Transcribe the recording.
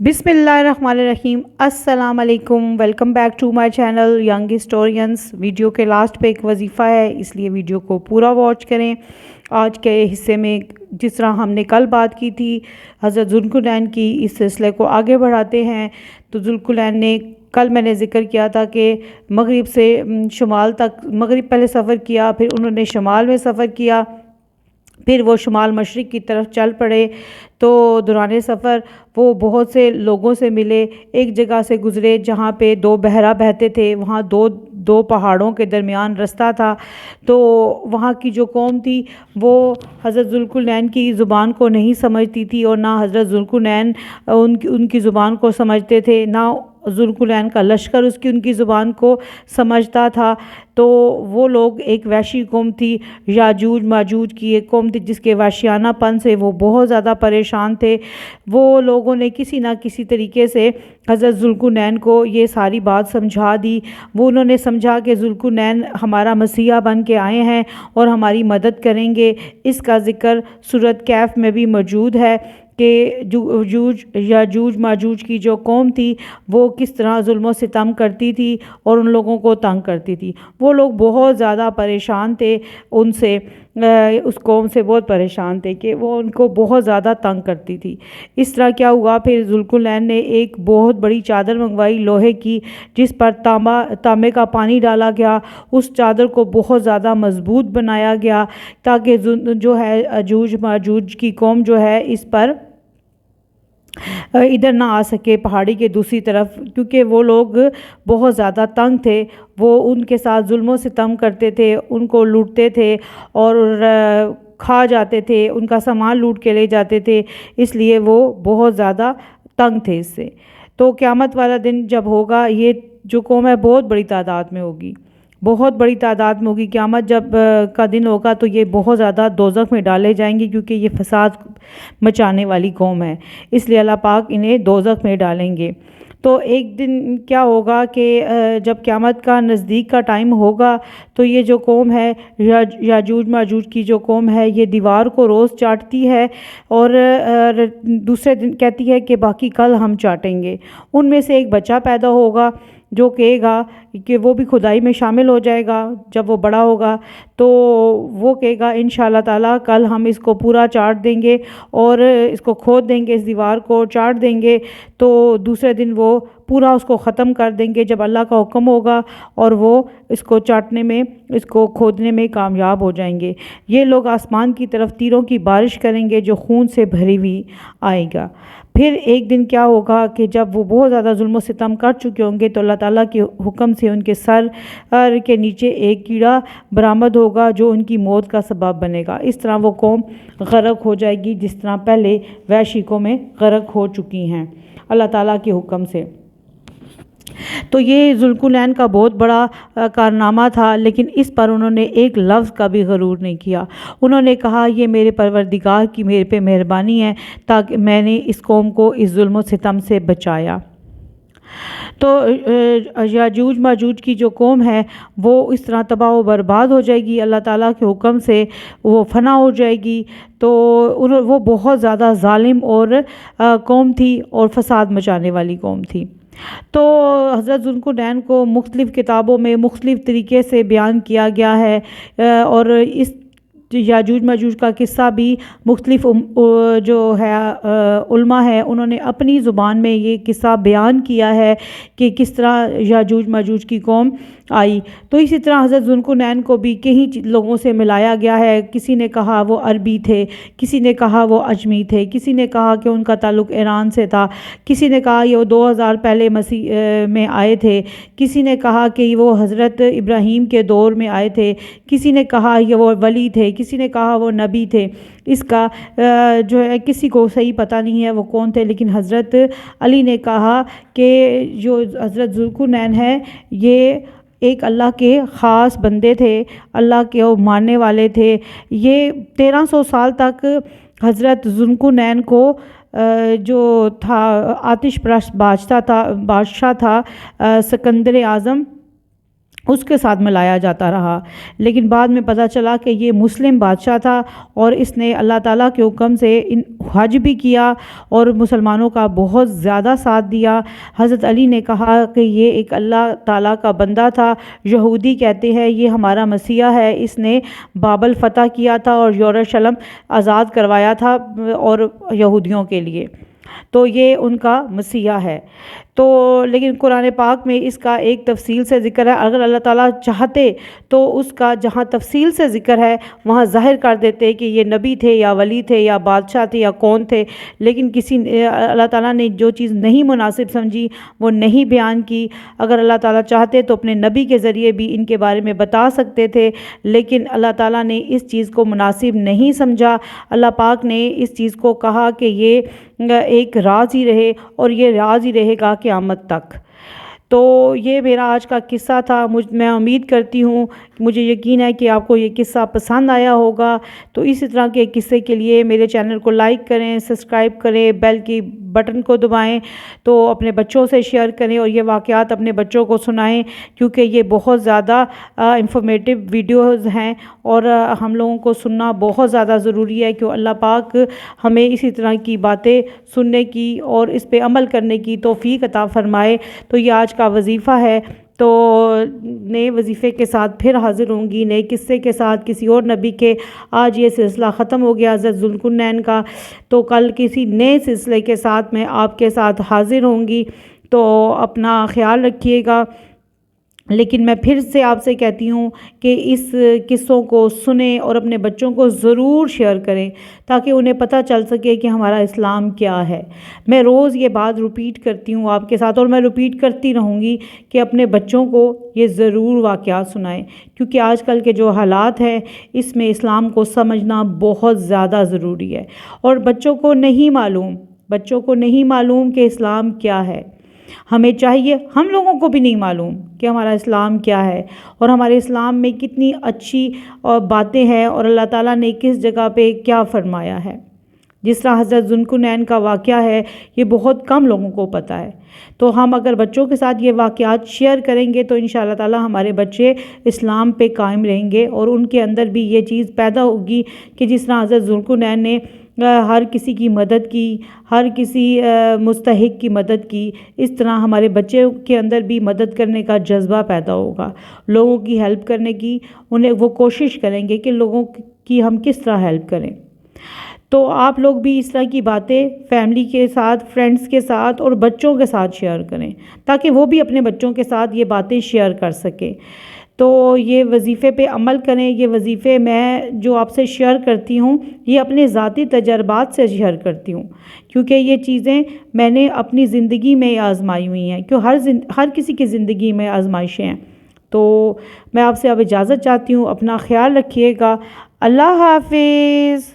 بسم اللہ الرحمن الرحیم۔ السلام علیکم، welcome back to my channel young historians. Video کے لاسٹ پہ ایک وظیفہ ہے، اس لیے ویڈیو کو پورا واچ کریں۔ آج کے حصے میں جس طرح ہم نے کل بات کی تھی حضرت ذوالقرنین کی، اس سلسلے کو آگے بڑھاتے ہیں۔ تو ذوالقرنین نے کل میں نے ذکر کیا تھا کہ مغرب سے شمال تک، مغرب پہلے سفر کیا، پھر انہوں نے شمال میں سفر کیا، پھر وہ شمال مشرق کی طرف چل پڑے۔ تو دوران سفر وہ بہت سے لوگوں سے ملے، ایک جگہ سے گزرے جہاں پہ دو بحیرہ بہتے تھے، وہاں دو پہاڑوں کے درمیان رستہ تھا۔ تو وہاں کی جو قوم تھی وہ حضرت ذوالقرنین کی زبان کو نہیں سمجھتی تھی، اور نہ حضرت ذوالقرنین ان کی زبان کو سمجھتے تھے، نہ ذوالقرنین کا لشکر ان کی زبان کو سمجھتا تھا۔ تو وہ لوگ ایک وحشی قوم تھی، یاجوج ماجوج کی ایک قوم تھی، جس کے وحشیانہ پن سے وہ بہت زیادہ پریشان تھے۔ وہ لوگوں نے کسی نہ کسی طریقے سے حضرت ذوالقرنین کو یہ ساری بات سمجھا دی۔ انہوں نے سمجھا کہ ذوالقرنین ہمارا مسیحا بن کے آئے ہیں اور ہماری مدد کریں گے۔ اس کا ذکر سورۃ کہف میں بھی موجود ہے کہ یاجوج ماجوج کی جو قوم تھی وہ کس طرح ظلم و ستم کرتی تھی اور ان لوگوں کو تنگ کرتی تھی۔ وہ لوگ بہت زیادہ پریشان تھے ان سے، اس قوم سے بہت پریشان تھے کہ وہ ان کو بہت زیادہ تنگ کرتی تھی۔ اس طرح کیا ہوا، پھر ذوالقرنین نے ایک بہت بڑی چادر منگوائی لوہے کی، جس پر تانبے کا پانی ڈالا گیا۔ اس چادر کو بہت زیادہ مضبوط بنایا گیا تاکہ جو ہے یاجوج ماجوج کی قوم جو ہے اس پر ادھر نہ آ سکے پہاڑی کے دوسری طرف، کیونکہ وہ لوگ بہت زیادہ تنگ تھے۔ وہ ان کے ساتھ ظلم و ستم کرتے تھے، ان کو لوٹتے تھے اور کھا جاتے تھے، ان کا سامان لوٹ کے لے جاتے تھے، اس لیے وہ بہت زیادہ تنگ تھے اس سے۔ تو قیامت والا دن جب ہوگا، یہ جو قوم ہے بہت بڑی تعداد میں ہوگی، بہت بڑی تعداد میں ہوگی۔ قیامت جب کا دن ہوگا تو یہ بہت زیادہ دوزخ میں ڈالے جائیں گے، کیونکہ یہ فساد مچانے والی قوم ہے، اس لیے اللہ پاک انہیں دوزخ میں ڈالیں گے۔ تو ایک دن کیا ہوگا کہ جب قیامت کا نزدیک کا ٹائم ہوگا تو یہ جو قوم ہے یاجوج ماجوج کی جو قوم ہے، یہ دیوار کو روز چاٹتی ہے اور دوسرے دن کہتی ہے کہ باقی کل ہم چاٹیں گے۔ ان میں سے ایک بچہ پیدا ہوگا جو کہے گا کہ وہ بھی خدائی میں شامل ہو جائے گا جب وہ بڑا ہوگا، تو وہ کہے گا انشاءاللہ تعالیٰ کل ہم اس کو پورا چاٹ دیں گے اور اس کو کھود دیں گے، اس دیوار کو چاٹ دیں گے۔ تو دوسرے دن وہ پورا اس کو ختم کر دیں گے جب اللہ کا حکم ہوگا، اور وہ اس کو چاٹنے میں، اس کو کھودنے میں کامیاب ہو جائیں گے۔ یہ لوگ آسمان کی طرف تیروں کی بارش کریں گے جو خون سے بھری ہوئی آئے گا۔ پھر ایک دن کیا ہوگا کہ جب وہ بہت زیادہ ظلم و ستم کر چکے ہوں گے تو اللہ تعالیٰ کے حکم سے ان کے سر کے نیچے ایک کیڑا برآمد ہوگا جو ان کی موت کا سبب بنے گا۔ اس طرح وہ قوم غرق ہو جائے گی جس طرح پہلے وحشی قومیں غرق ہو چکی ہیں اللہ تعالیٰ کے حکم سے۔ تو یہ ذوالقرنین کا بہت بڑا کارنامہ تھا، لیکن اس پر انہوں نے ایک لفظ کا بھی غرور نہیں کیا۔ انہوں نے کہا یہ میرے پروردگار کی میرے پہ مہربانی ہے تاکہ میں نے اس قوم کو اس ظلم و ستم سے بچایا۔ تو یاجوج ماجوج کی جو قوم ہے وہ اس طرح تباہ و برباد ہو جائے گی، اللہ تعالیٰ کے حکم سے وہ فنا ہو جائے گی۔ تو وہ بہت زیادہ ظالم اور قوم تھی اور فساد مچانے والی قوم تھی۔ تو حضرت ذوالقرنین کو مختلف کتابوں میں مختلف طریقے سے بیان کیا گیا ہے، اور اس یاجوج ماجوج کا قصہ بھی مختلف جو ہے علماء ہیں انہوں نے اپنی زبان میں یہ قصہ بیان کیا ہے کہ کس طرح یاجوج ماجوج کی قوم آئی۔ تو اسی طرح حضرت ذوالقرنین کو بھی کئی لوگوں سے ملایا گیا ہے۔ کسی نے کہا وہ عربی تھے، کسی نے کہا وہ عجمی تھے، کسی نے کہا کہ ان کا تعلق ایران سے تھا، کسی نے کہا یہ 2000 پہلے مسیح میں آئے تھے، کسی نے کہا کہ وہ حضرت ابراہیم کے دور میں آئے تھے، کسی نے کہا یہ وہ ولی تھے، کسی نے کہا وہ نبی تھے۔ اس کا جو ہے کسی کو صحیح پتہ نہیں ہے وہ کون تھے، لیکن حضرت علی نے کہا کہ جو حضرت ذوالقرنین ہے یہ ایک اللہ کے خاص بندے تھے، اللہ کے ماننے والے تھے۔ یہ 1300 سال تک حضرت ذوالقرنین کو جو تھا آتش پرست بادشاہ تھا سکندر اعظم، اس کے ساتھ ملایا جاتا رہا، لیکن بعد میں پتہ چلا کہ یہ مسلم بادشاہ تھا اور اس نے اللہ تعالیٰ کے حکم سے حج بھی کیا اور مسلمانوں کا بہت زیادہ ساتھ دیا۔ حضرت علی نے کہا کہ یہ ایک اللہ تعالیٰ کا بندہ تھا، یہودی کہتے ہیں یہ ہمارا مسیح ہے، اس نے بابل فتح کیا تھا اور یروشلم آزاد کروایا تھا اور یہودیوں کے لیے، تو یہ ان کا مسیح ہے۔ تو لیکن قرآن پاک میں اس کا ایک تفصیل سے ذکر ہے، اگر اللہ تعالیٰ چاہتے تو اس کا جہاں تفصیل سے ذکر ہے وہاں ظاہر کر دیتے کہ یہ نبی تھے یا ولی تھے یا بادشاہ تھے یا کون تھے، لیکن اللہ تعالیٰ نے جو چیز نہیں مناسب سمجھی وہ نہیں بیان کی۔ اگر اللہ تعالیٰ چاہتے تو اپنے نبی کے ذریعے بھی ان کے بارے میں بتا سکتے تھے، لیکن اللہ تعالیٰ نے اس چیز کو مناسب نہیں سمجھا۔ اللہ پاک نے اس چیز کو کہا کہ یہ ایک راز ہی رہے اور یہ راز ہی رہے گا قیامت تک۔ تو یہ میرا آج کا قصہ تھا۔ میں امید کرتی ہوں، مجھے یقین ہے کہ آپ کو یہ قصہ پسند آیا ہوگا۔ تو اسی طرح کے قصے کے لیے میرے چینل کو لائک کریں، سبسکرائب کریں، بیل کی بٹن کو دبائیں، تو اپنے بچوں سے شیئر کریں اور یہ واقعات اپنے بچوں کو سنائیں، کیونکہ یہ بہت زیادہ انفارمیٹیو ویڈیوز ہیں اور ہم لوگوں کو سننا بہت زیادہ ضروری ہے کہ اللہ پاک ہمیں اسی طرح کی باتیں سننے کی اور اس پہ عمل کرنے کی توفیق عطا فرمائے۔ تو یہ آج کا وظیفہ ہے، تو نئے وظیفے کے ساتھ پھر حاضر ہوں گی، نئے قصے کے ساتھ کسی اور نبی کے۔ آج یہ سلسلہ ختم ہو گیا حضرت ذوالقرنین کا، تو کل کسی نئے سلسلے کے ساتھ میں آپ کے ساتھ حاضر ہوں گی۔ تو اپنا خیال رکھیے گا، لیکن میں پھر سے آپ سے کہتی ہوں کہ اس قصوں کو سنیں اور اپنے بچوں کو ضرور شیئر کریں تاکہ انہیں پتہ چل سکے کہ ہمارا اسلام کیا ہے۔ میں روز یہ بات رپیٹ کرتی ہوں آپ کے ساتھ اور میں رپیٹ کرتی رہوں گی کہ اپنے بچوں کو یہ ضرور واقعات سنائیں، کیونکہ آج کل کے جو حالات ہیں اس میں اسلام کو سمجھنا بہت زیادہ ضروری ہے، اور بچوں کو نہیں معلوم کہ اسلام کیا ہے۔ ہمیں چاہیے، ہم لوگوں کو بھی نہیں معلوم کہ ہمارا اسلام کیا ہے اور ہمارے اسلام میں کتنی اچھی باتیں ہیں اور اللہ تعالیٰ نے کس جگہ پہ کیا فرمایا ہے۔ جس طرح حضرت ذوالقرنین کا واقعہ ہے، یہ بہت کم لوگوں کو پتہ ہے۔ تو ہم اگر بچوں کے ساتھ یہ واقعات شیئر کریں گے تو انشاءاللہ تعالیٰ ہمارے بچے اسلام پہ قائم رہیں گے اور ان کے اندر بھی یہ چیز پیدا ہوگی کہ جس طرح حضرت ذوالقرنین نے ہر کسی کی مدد کی، ہر کسی مستحق کی مدد کی، اس طرح ہمارے بچے کے اندر بھی مدد کرنے کا جذبہ پیدا ہوگا، لوگوں کی ہیلپ کرنے کی۔ وہ کوشش کریں گے کہ لوگوں کی ہم کس طرح ہیلپ کریں۔ تو آپ لوگ بھی اس طرح کی باتیں فیملی کے ساتھ، فرینڈز کے ساتھ اور بچوں کے ساتھ شیئر کریں تاکہ وہ بھی اپنے بچوں کے ساتھ یہ باتیں شیئر کر سکیں۔ تو یہ وظیفے پہ عمل کریں۔ یہ وظیفے میں جو آپ سے شیئر کرتی ہوں یہ اپنے ذاتی تجربات سے شیئر کرتی ہوں، کیونکہ یہ چیزیں میں نے اپنی زندگی میں آزمائی ہوئی ہیں، ہر کسی کی زندگی میں آزمائشیں ہیں۔ تو میں آپ سے اب اجازت چاہتی ہوں، اپنا خیال رکھیے گا۔ اللہ حافظ۔